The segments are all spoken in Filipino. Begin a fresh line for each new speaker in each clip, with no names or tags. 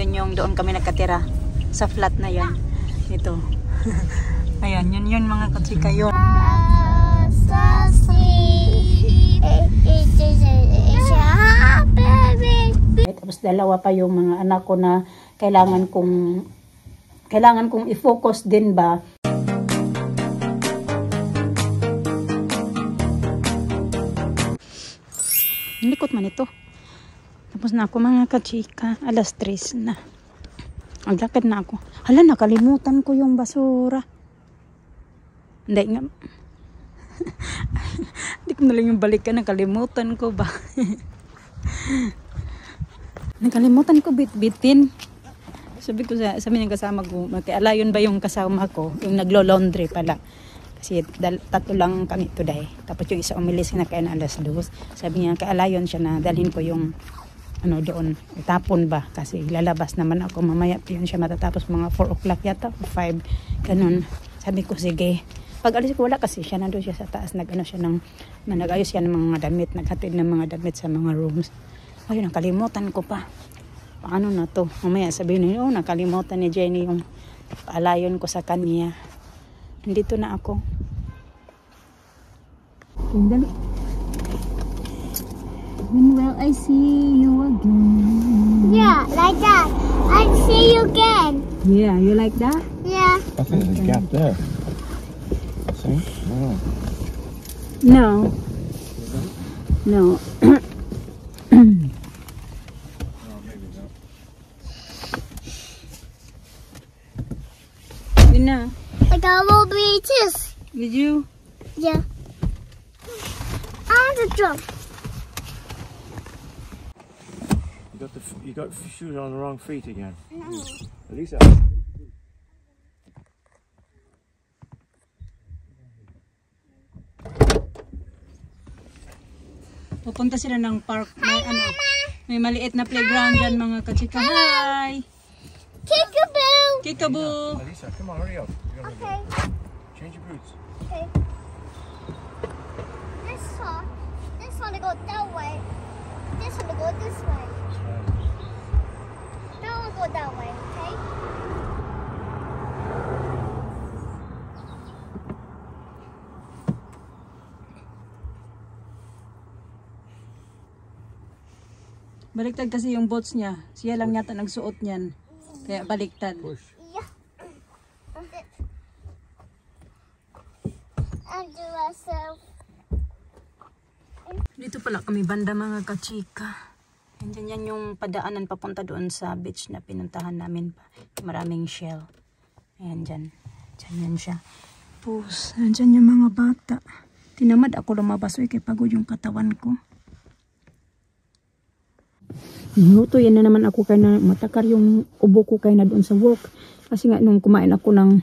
Yun yung doon kami nakatira. Sa flat na yan. Ito. Ayan, yun mga kachika yun. Tapos dalawa pa yung mga anak ko na kailangan kong i-focus din ba. Likot man ito. Tapos na ako mga kachika. Alas 3 na. Maglakad na ako. Hala, nakalimutan ko yung basura. Hindi nga. Hindi ko na lang yung balikan. Nakalimutan ko ba? Nakalimutan ko bit-bitin. Sabi ko sabi ng kasama ko, magkaalayon ba yung kasama ko? Yung naglo-laundry pala. Kasi tatlo lang kami today. Tapos yung isa umilis na kaya na alas 2. Sabi niya, kaalayon siya na dalhin ko yung ano doon, itapon ba? Kasi lalabas naman ako mamaya. Yun siya matatapos mga 4 o'clock yata, 5. Ganun. Sabi ko, sige. Pag alis ko wala kasi siya nandun siya sa taas. Nag-ano siya nag-ayos siya ng mga damit. Naghatid ng mga damit sa mga rooms. Ayun, nakalimutan ko pa. Paano na to? Mamaya sabihin niyo, nakalimutan ni Jenny yung paalayon ko sa kanya. Nandito na ako. Dali. When will I see you again?
Yeah, like that. I see you again.
Yeah, you like that?
Yeah.
I think there's a gap there. See? Oh.
No. No. Yun na.
Like I will be this.
Did you?
Yeah. I want to jump.
You got shoes on the wrong feet again.
No.
Elisa.
Pupunta sila ng park. May maliit na playground dyan mga kachika. Hi!
Kickaboo.
Kickaboo!
Elisa, come on, hurry up.
Okay.
Change your boots.
Okay. This one to go that way. This one to go this way. That one go that way. Okay.
Baliktad kasi yung boots niya. Siya lang yata nagsuot niyan. Kaya baliktad.
Push.
Yeah. And do myself.
Dito pala kami banda mga kachika. Andyan yan yung padaanan papunta doon sa beach na pinuntahan namin pa. Maraming shell. Ayan dyan. Dyan yan siya. Tapos, andyan yung mga bata. Tinamad ako lumabas. Kaya pagod yung katawan ko. Minuto yan na naman ako kaya na matakar yung ubo ko kaya na doon sa work. Kasi nga nung kumain ako ng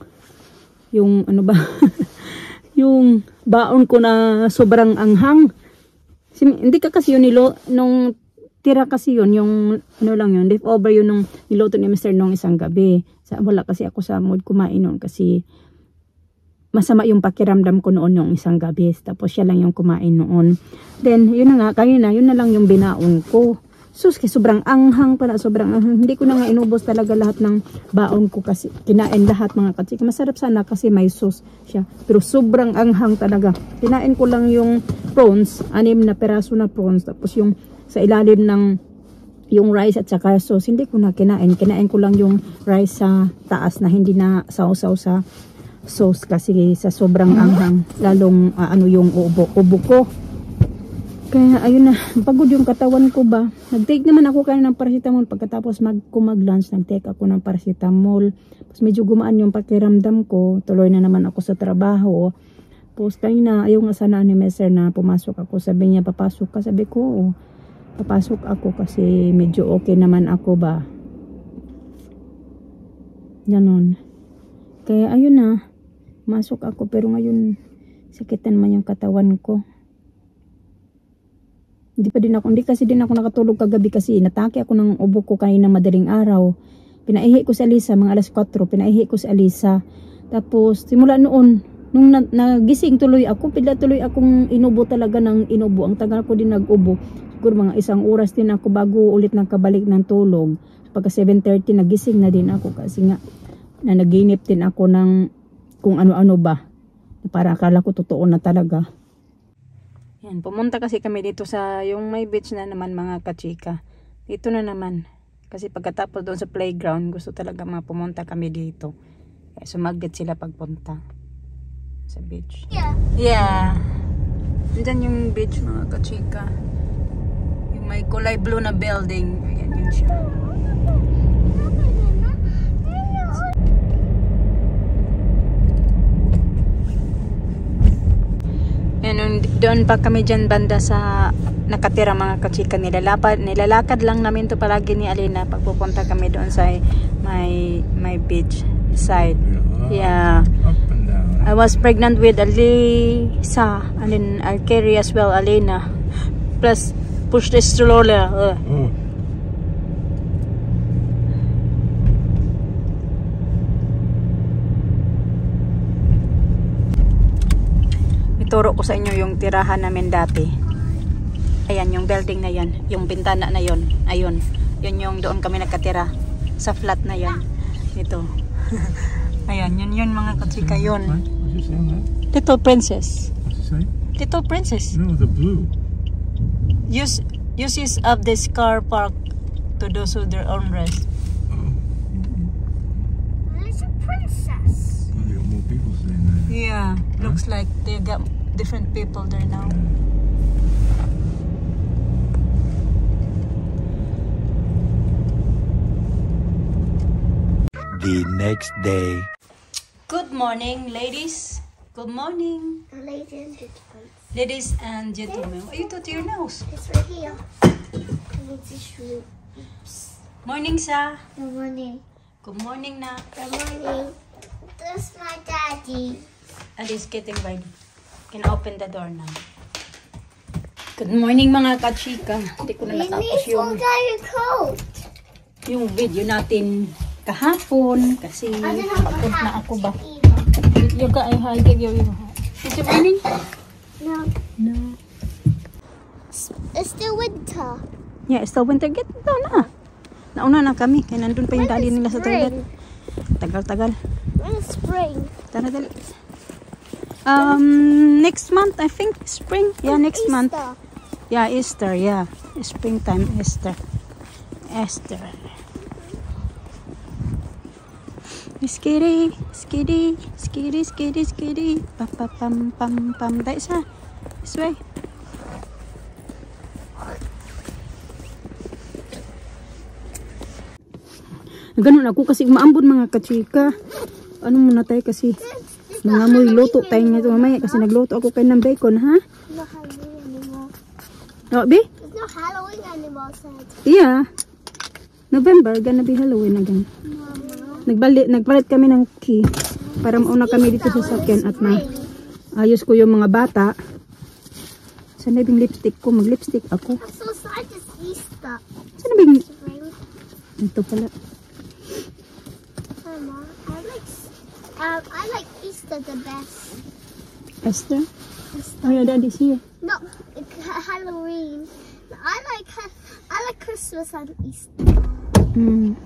yung ano ba yung baon ko na sobrang anghang. Hindi ka kasi yun nung tira kasi yun yung ano lang yun leftover yun nung niluto ni Mr. nung isang gabi. Wala kasi ako sa mood kumain noon kasi masama yung pakiramdam ko noon yung isang gabi. Tapos siya lang yung kumain noon. Then yun na nga kanina yun na lang yung binaon ko. Sus, sobrang anghang pala, sobrang anghang. Hindi ko na nga inubos talaga lahat ng baon ko kasi kinain lahat mga kachika. Masarap sana kasi may sauce siya. Pero sobrang anghang talaga. Kinain ko lang yung prawns, 6 na peraso na prawns. Tapos yung sa ilalim ng yung rice at saka sauce, hindi ko na kinain. Kinain ko lang yung rice sa taas na hindi na sausaw sa sauce kasi sa sobrang anghang. Lalong yung ubo ko. Kaya ayun na, pagod yung katawan ko ba. Nag-take naman ako kayo ng paracetamol. Pagkatapos mag-lunch, nag-take ako ng paracetamol. Tapos medyo gumaan yung pakiramdam ko. Tuloy na naman ako sa trabaho. Tapos kayo na, ayaw nga sana ni Mr. na pumasok ako. Sabi niya, papasok ka. Sabi ko, papasok ako kasi medyo okay naman ako ba. Ganon. Kaya ayun na, masok ako. Pero ngayon, sakitan man yung katawan ko. Hindi kasi din ako nakatulog kagabi kasi natake ako ng ubo ko kanina madaling araw. Pinaihi ko si Alisa, mga alas 4, pinaihi ko si Alisa. Tapos simula noon, nung nagising tuloy ako, tuloy akong inubo talaga ng inubo. Ang tagal ko din nag-ubo. Siguro mga 1 oras din ako bago ulit nakabalik ng tulog. Pagka 7:30 nagising na din ako kasi nga na naginip din ako ng kung ano-ano ba. Para akala ko totoo na talaga. Yan, pumunta kasi kami dito sa yung may beach na naman mga kachika. Dito na naman. Kasi pagkatapos doon sa playground, gusto talaga pumunta kami dito. Kaya sumagad sila pagpunta sa beach. Yeah. Diyan yung beach mga kachika. Yung may kulay blue na building. Ayan yun siya. And doon pa kami dyan banda sa nakatira mga kachika. Nilalakad lang namin to palagi ni Alina pag pupunta kami doon sa my beach side. Yeah.
Up and down.
I was pregnant with Alisa and then I'll carry as well Alina. Plus push the stroller.
Oh.
Ituro ko sa inyo yung tirahan namin dati. Ayan yung building na yan, yung bintana na yon. Ayun, yun yung doon kami nakatira sa flat na yan. Ito. Ayan, yun mga kachika yun.
What's he saying that?
Little princess.
What's he saying?
Little princess.
No, the blue.
Uses of this car park to do so their own rest.
Oh.
There's a princess.
Well, you got more people saying that.
Yeah, looks like they got different people there now.
The next day.
Good morning, ladies. Good morning,
Ladies and gentlemen.
ladies and gentlemen. What are you do to your nose?
It's right here. I need to shoot.
Morning, Sa.
Good morning.
Good morning, na.
Good morning. That's my daddy.
Ali's getting ready. Can open the door now. Good morning, mga kachika. Hindi ko na
We
natapos
need
yung
your coat.
video natin kahapon kasi
I don't have a
pagod na
hat
ako ba.
either.
You got I give you. Is it raining?
No,
No.
it's still winter.
Yeah, it's still winter. Get down na. Nauna na kami. Kaya nandun pa yung
When
dali
is
nila sa toilet.
spring?
Tagal-tagal.
When is spring?
Tara, dali. Next month, I think. Spring. Yeah, next month.
Easter.
Yeah, Easter. Yeah. Springtime, Easter. Easter. Skitty, skitty, skitty, skitty, skitty. Pam, pam, pam, pam, pam. Dahil sa. This way. Ganun ako kasi umaambon mga kachika. Ano muna tayo kasi nangamoy luto tayo nito mamaya kasi nagluto ako kayo ng bacon, ha?
It's not Halloween anymore.
No, be?
It's not Halloween anymore, Sad.
Yeah. November, gonna be Halloween again. Nagpalit kami ng key para mauna kami dito sa sakyan at ayos ko yung mga bata. Sana yung lipstick ko? Mag-lipstick ako.
I'm so sad it's Easter.
Sana yung...
Spring.
Ito pala.
Mama, I like Easter the best.
Esther?
Easter.
Oh yeah, Daddy's here.
No, Halloween. I like Christmas and Easter.
Hmm.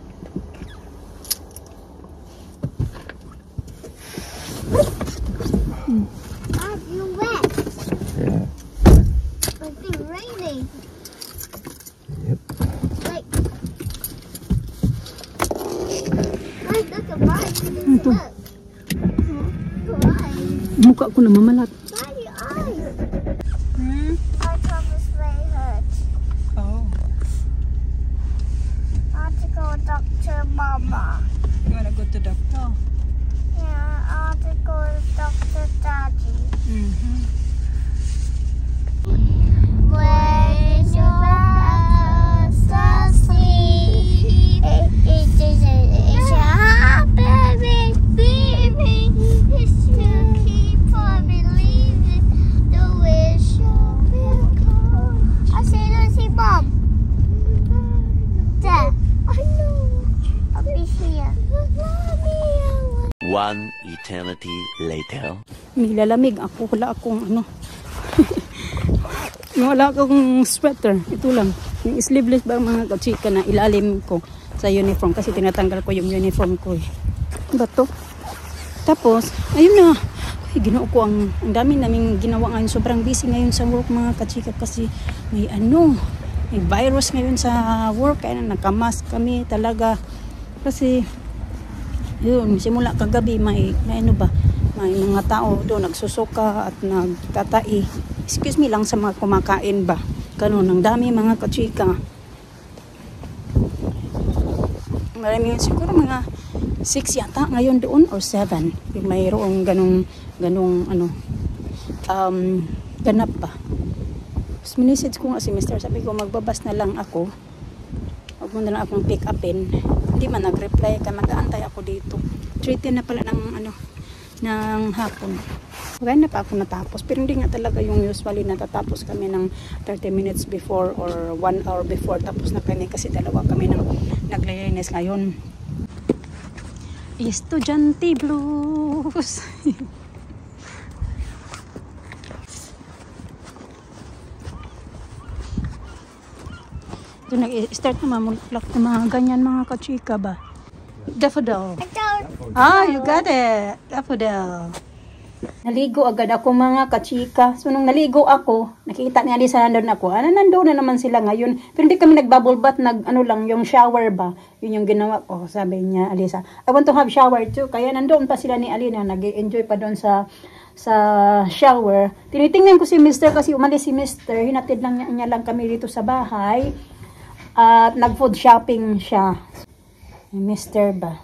Dad, you're wet.
Yeah.
It's been raining.
Yep.
Like, guys, look at mine.
Ito.
Look. Why?
Mukha ko na mamalat.
Why your eyes?
Hmm?
My tummy very hurt.
Oh.
I have to go to Dr. Mama.
You wanna go to doctor?
Yeah, I have to go to Dr. Daddy.
Mm-hmm.
When you fast asleep, it's a happy baby. You keep on believing the wish will come. I say, Mom. Dad. I know. I'll be here.
One eternity later.
May lalamig ako. Wala akong ano. Wala akong sweater. Ito lang. Yung sleeveless ba mga kachika na ilalim ko. sa uniform kasi tinatanggal ko yung uniform ko eh. Ba to? Tapos, ayun na. Ay, ginoo ko ang dami naming ginawa ngayon. Sobrang busy ngayon sa work mga kachika kasi may may virus ngayon sa work. Kaya nagkamask kami talaga. Kasi, yun, simula kagabi may mga tao doon nagsusuka at nagtatai. Excuse me lang sa mga kumakain ba. Ganun, ang dami mga kachika. Marami siguro mga 6 yata ngayon doon or 7 yung mayroong ganong ganap pa. Tapos minisage ko nga si Mr. Sabi ko magbabas na lang ako, huwag mo na lang akong pick upin. Hindi man nag-reply ka, mag-aantay ako dito. 3:10 na pala ng hapon. Kaya na pa ako natapos, pero hindi nga talaga yung usually natatapos kami ng 30 minutes before or 1 hour before. Tapos na kami kasi dalawa kami nang naglilinis ngayon. Estudyante blues. Ito nag-start na mamulak na mga ganyan mga kachika ba? Daffodil. Ah, you got it. Daffodil. Naligo agad ako mga kachika. So nung naligo ako, nakikita ni Alisa nandun ako. Nandun na naman sila ngayon. Pero hindi kami nag-bubble bath, lang, yung shower ba. Yun yung ginawa ko. Sabi niya, Alisa, I want to have shower too. Kaya nandun pa sila ni Alina. Nag-enjoy pa doon sa shower. Tinitingnan ko si Mr. kasi umalis si Mr. Hinatid lang niya lang kami dito sa bahay. At nag-food shopping siya. Mr. ba?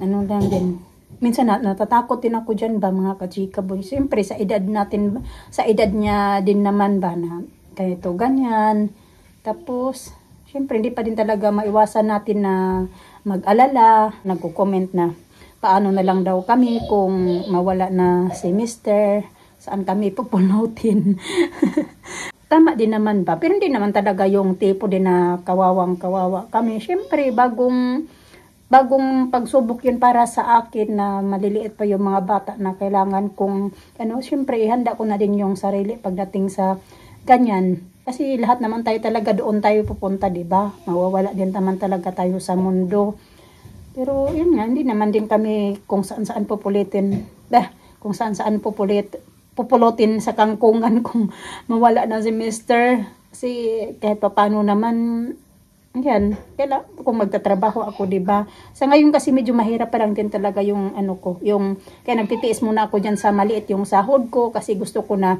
Ano lang din. Minsan natatakot din ako dyan ba mga kachika boy. Siyempre sa edad niya din naman ba na ganito ganyan. Tapos siyempre hindi pa din talaga maiwasan natin na mag-alala. Nagko-comment na paano na lang daw kami kung mawala na si Mr. Saan kami pupunutin. Tama din naman ba. Pero hindi naman talaga yung tipo din na kawawang-kawawa kami. Siyempre bagong pagsubok yun para sa akin na maliliit pa yung mga bata na kailangan kong, siyempre ihanda ko na din yung sarili pagdating sa ganyan. Kasi lahat naman tayo talaga doon tayo pupunta, diba? Mawawala din naman talaga tayo sa mundo. Pero yun nga, hindi naman din kami kung saan-saan pupulitin. Kung saan-saan pupulutin sa kangkungan kung mawala na si Mr. Kasi kahit pa paano naman, yan, kung magtatrabaho ako, diba? Sa ngayon kasi medyo mahirap pa lang din talaga yung kaya nagtitiis muna ako dyan sa maliit yung sahod ko kasi gusto ko na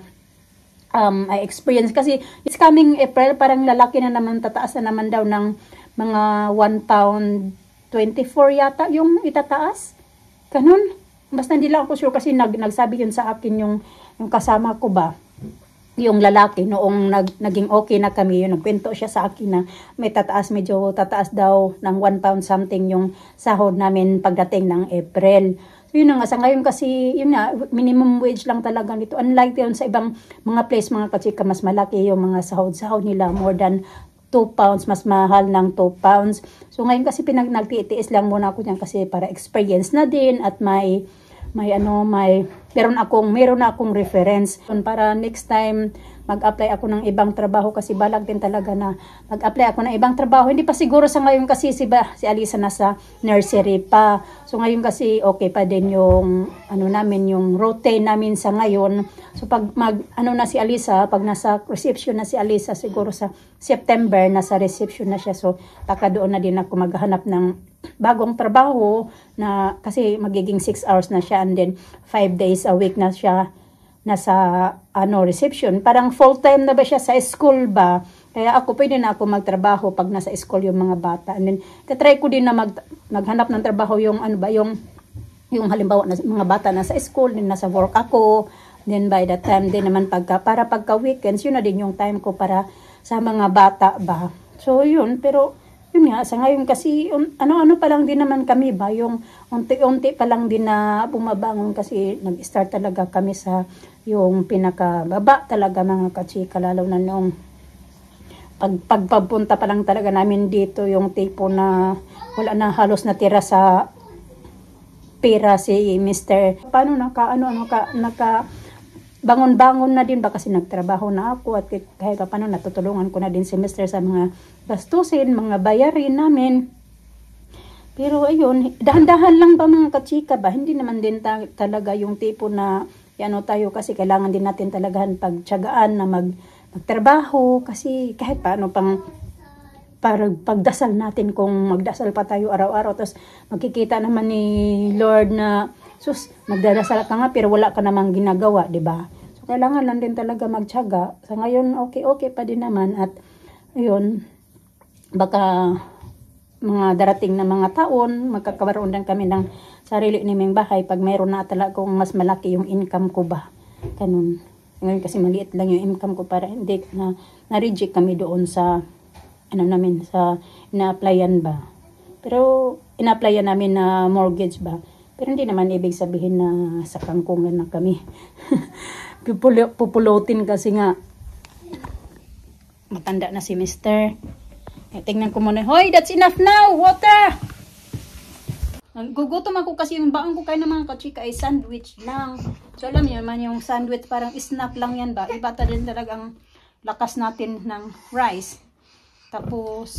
I experience kasi it's coming April, parang lalaki na naman, tataas na naman daw ng mga 1 pound 24 yata yung itataas. Ganun. Basta hindi lang ako sure kasi nagsabi yun sa akin yung kasama ko ba. Yung lalaki noong naging okay na kami, yun nagkwento siya sa akin na medyo tataas daw ng 1 pound something yung sahod namin pagdating ng April. So yun nga, sa ngayon kasi yun nga, minimum wage lang talaga nito. Unlike yun sa ibang mga place, mga kachika, mas malaki yung mga sahod nila, more than 2 pounds, mas mahal ng 2 pounds. So ngayon kasi nagtitiis lang muna ako dyan kasi para experience na din at meron akong reference para next time mag-apply ako ng ibang trabaho kasi balag din talaga na mag-apply ako ng ibang trabaho. Hindi pa siguro sa ngayon kasi si Alisa nasa nursery pa. So ngayon kasi okay pa din yung yung routine namin sa ngayon. So pag na si Alisa, pag nasa reception na si Alisa siguro sa September nasa reception na siya. So taka doon na din ako maghanap ng bagong trabaho na kasi magiging 6 hours na siya and then 5 days a week na siya nasa reception. Parang full time na ba siya sa school ba? Kaya pwede na ako magtrabaho pag nasa school yung mga bata. And then try ko din na maghanap ng trabaho yung yung halimbawa na mga bata nasa school, din nasa work ako. Then by that time din naman pagka weekends, yun na din yung time ko para sa mga bata ba. So yun, pero yun nga, sa ngayon kasi, ano pa lang din naman kami ba, yung unti-unti pa lang din na bumabangon kasi nag-start talaga kami sa yung pinakababa talaga mga kachika, lalo na noong pagpapunta pa lang talaga namin dito, yung tipo na wala na halos natira sa pera si Mr. Paano bangon-bangon na din ba kasi nagtrabaho na ako at kahit paano natutulungan ko na din si Mr. sa mga gastusin, mga bayarin namin. Pero ayun, dahan-dahan lang ba mga kachika ba? Hindi naman din talaga yung tipo na ano tayo kasi kailangan din natin talagahan pagtiyagaan na magtrabaho kasi kahit paano pagdasal natin kung magdasal pa tayo araw-araw tapos magkikita naman ni Lord na sus, magdadasal ka nga pero wala ka namang ginagawa, di ba? So kailangan lang din talaga magtiyaga. Sa ngayon okay pa din naman at ayun, baka mga darating na mga taon, magkakaroon din kami ng sarili naming bahay pag mayroon na talaga kung mas malaki yung income ko ba. Ganun. Ngayon kasi maliit lang yung income ko para hindi na-reject kami doon sa namin sa ina-applyan ba. Pero ina-applyan namin na mortgage ba. Pero hindi naman ibig sabihin na sa kangkungan na kami. Pupulotin kasi nga matanda na si Mr. Tingnan ko muna. Hoy, that's enough now! Water! Gugutom ako kasi yung baon ko kayo ng mga kachika ay sandwich lang. So alam niyo naman yung sandwich parang snack lang yan ba? Iba ta din talagang lakas natin ng rice. Tapos,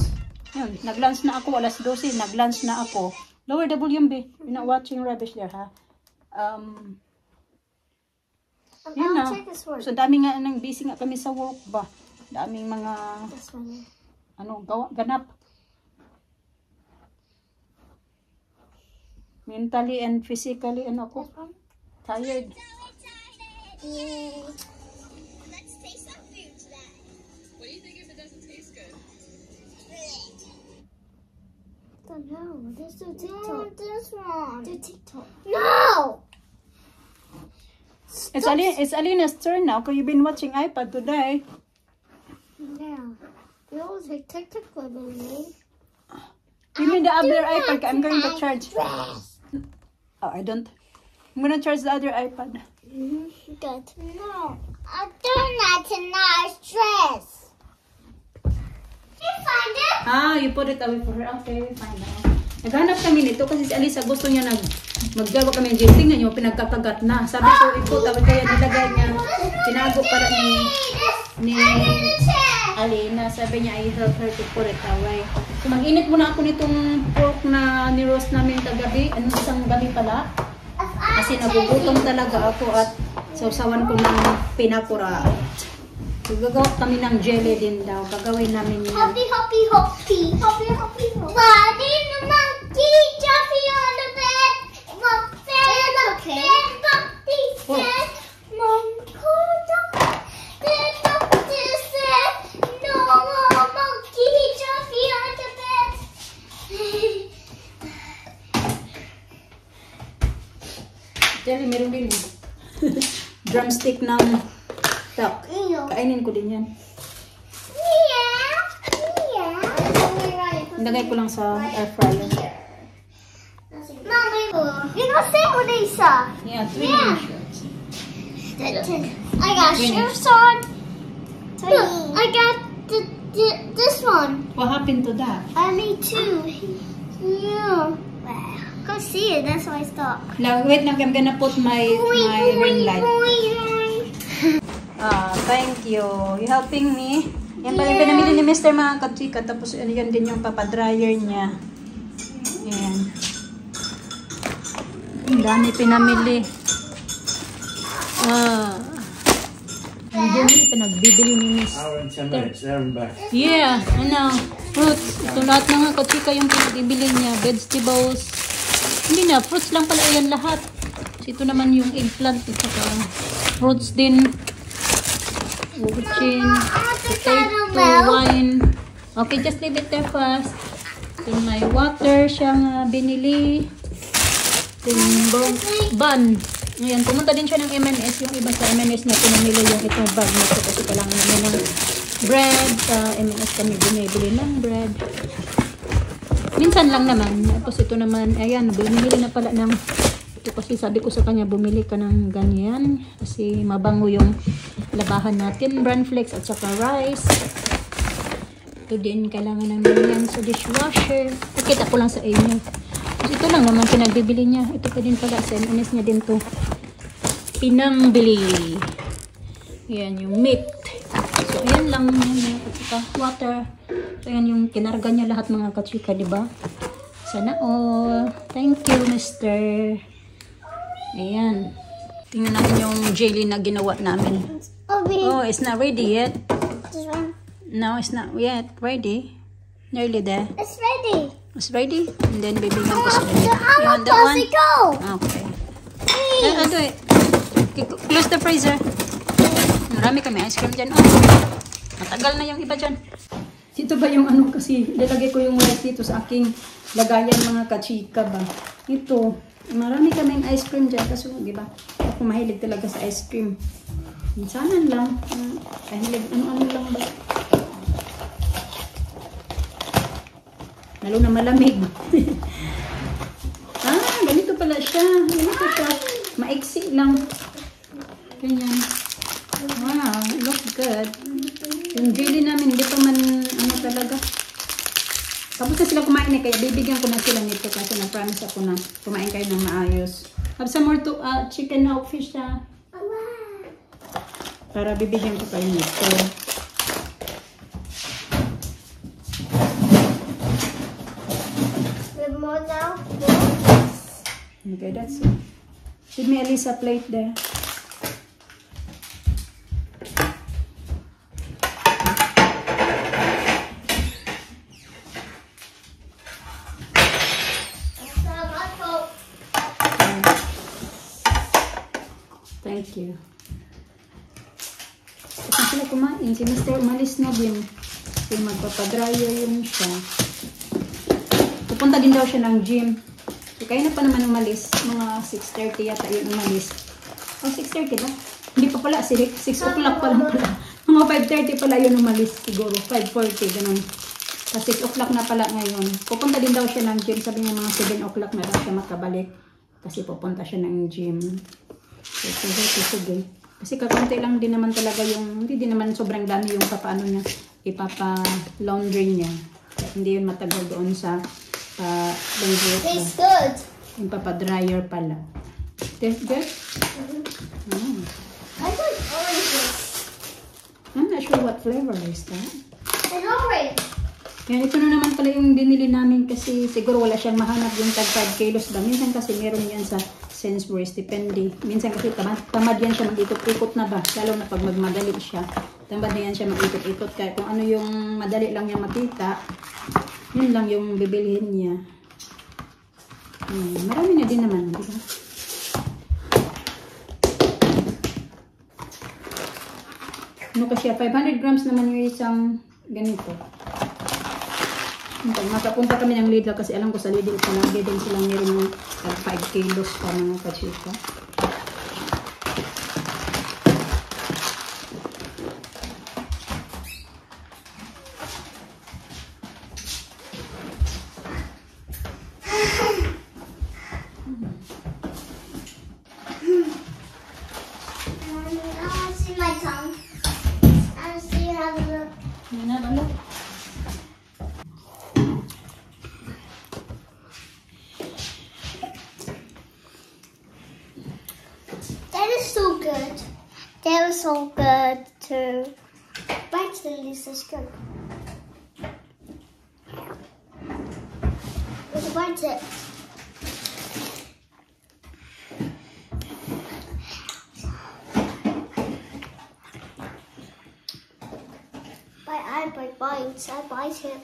yun, nag-lunch na ako. Alas 12, nag-lunch na ako. Lower the volume, be. You're not watching rubbish there, ha? Yun na. So dami nga nang busy nga kami sa work ba? Daming mga ganap. Mentally and physically, ako, tired.
Let's taste some food today. What do you think if it doesn't taste good? I don't know. Let's do TikTok. No, this one. Do TikTok. No!
It's Alina's turn now because you've been watching iPad today.
Yeah. We always take TikTok with me.
Give me the other iPad. I'm going to charge. Oh, I don't. I'm going to charge the other iPad.
Good. No. I do not tonight. Stress. You find it?
Ah, you put it away for her. Okay, we find out. Naghanap kami nito kasi si Alisa gusto niya maggawa kami ng gym. Tingnan niyo, pinagkakagat na. Sabi ko, ipot away kaya nilagay niya. Tinago para ni Alina. Sabi niya, I help her to put it away. So, mag-init muna ako nitong pork na ni-roast namin kagabi. Isang gabi pala. Kasi nagugutom talaga ako at sausawan ko ng pinakuraot. So, gagawa kami ng jelly din daw. Gagawin namin yan.
Hoppy, hoppy, hoppy. Hoppy, hoppy, hoppy. Daddy, the monkey jumping on the bed. Okay. Said, Mom, no more monkey jumping on the bed.
Jelly, meron din. Drumstick ng duck. Kainin ko din yan. Nilagay ko lang sa air fryer.
Mommy, you know same with Lisa.
Yeah, 3 shirts.
I got shoes on. Look, I got this one.
What happened to that?
Me too. Yeah. Go see it. That's why I stopped.
Wait, I'm gonna put my ring light. Thank you. You helping me? Yan pala yung pinamili ni Mr. mga kachika. Tapos yan din yung papadryer niya. Yan. Ang dami pinamili. Ang dami pinagbibili ni Mr.
Hour and 10 minutes, there and back.
Yeah, fruits. Ito lahat ng mga kachika yung pinagbibili niya. Vegetables. Hindi na, fruits lang pala yan lahat. Ito naman yung eggplant. Ito pa. Fruits din. Chicken, potato, wine. Okay, just leave it there first. Then may water siyang binili. Then bun. Ayan, pumunta din siya ng M&S. Yung iba sa M&S niya, pinamili yung itong bag na ito kasi kailangan namin ng bread. Sa M&S kami binibili ng bread. Minsan lang naman. Tapos ito naman, ayan, bumili na pala ng ito kasi sabi ko sa kanya, bumili ka ng ganyan. Kasi mabango yung labahan natin. Bran flakes at saka rice. Ito din, kailangan namin yan sa dishwasher. Pakita ko lang sa inyo. Tapos ito lang naman pinagbibili niya. Ito pa din pala sa M&S niya din to. Pinangbili. Yan, yung meat. So, ayan lang yan. At saka water. So, ayan yung kinarga niya lahat mga kachika, diba? Sana all. Thank you, mister. Ayan. Tingnan natin yung jelly na ginawa namin. Oh, it's not ready yet.
This one.
No, it's not yet ready. Nearly there.
It's ready.
It's ready. And then bibigyan ko sila.
So
You
how
want that
does
one?
it go?
Okay.
Please.
Do it. Okay, close the freezer. Marami kami ice cream dyan. Oh. Matagal na yung iba dyan. Dito ba yung ano kasi, lalagay ko yung rice dito sa aking lagayan mga kachika ba. Ito, marami kaming ice cream dyan. Kasi di ba, ako mahilig talaga sa ice cream. Minsanan lang. Kahilig, ano-ano lang ba. Lalo na malamig. Ganito pala siya. Ganito siya. Maiksi lang. Ganyan. Wow, looks good. Yung jelly namin, hindi pa man, ano talaga. Tapos na sila kumain eh, kaya bibigyan ko na sila nito kasi na-promise ako na kumain kayo ng maayos. Have some more to, chicken na fish na. Para bibigyan ko kayo nito.
With more now.
Okay, that's it. Give me at least a plate there. Thank you. Kasi sila kumain. Si Mr. umalis na din. Kasi magpapadryer yun siya. Pupunta din daw siya ng gym. So, kaya na pa naman umalis. Mga 6:30 yata yun umalis. Oh, 6:30 ba? Hindi pa pala. 6 o'clock pa lang pala. Mga 5:30 pala yun umalis. Siguro. 5:40. Ganun. Kasi 6 o'clock na pala ngayon. Pupunta din daw siya ng gym. Sabi niya mga 7 o'clock na daw siya makabalik. Kasi pupunta siya ng gym. So, sige. Kasi kakunti lang din naman talaga yung, hindi din naman sobrang dami yung papaano niya, ipapa-laundry niya. Kaya hindi yun matagal doon sa laundry.
Tastes good.
Yung papadryer pala. Tastes good?
I like oranges.
I'm not sure what flavor is that.
An orange.
Yan, ito na naman pala yung binili namin kasi siguro wala siyang mahanap yung tag 5 kilos ba. Minsan kasi meron yan sa Sainsbury's, depende. Minsan kasi tamad yan siya mag-ikot-ikot na ba. Lalo na pag magmadali siya. Tamad na yan siya mag-ikot-ikot. Kaya kung ano yung madali lang niya makita, yun lang yung bibilihin niya. Marami na din naman, di ba? Ano kasi 500 grams naman yung isang ganito. Makapunta kami ng Lidl kasi alam ko sa Lidl palagi din silang meron ng 5 kilos pa mga kachika.
I want to see my tongue. I want to see how it looks.
Yan na, balo.
So good. They were so good too. But this is good. What's it? I bite it.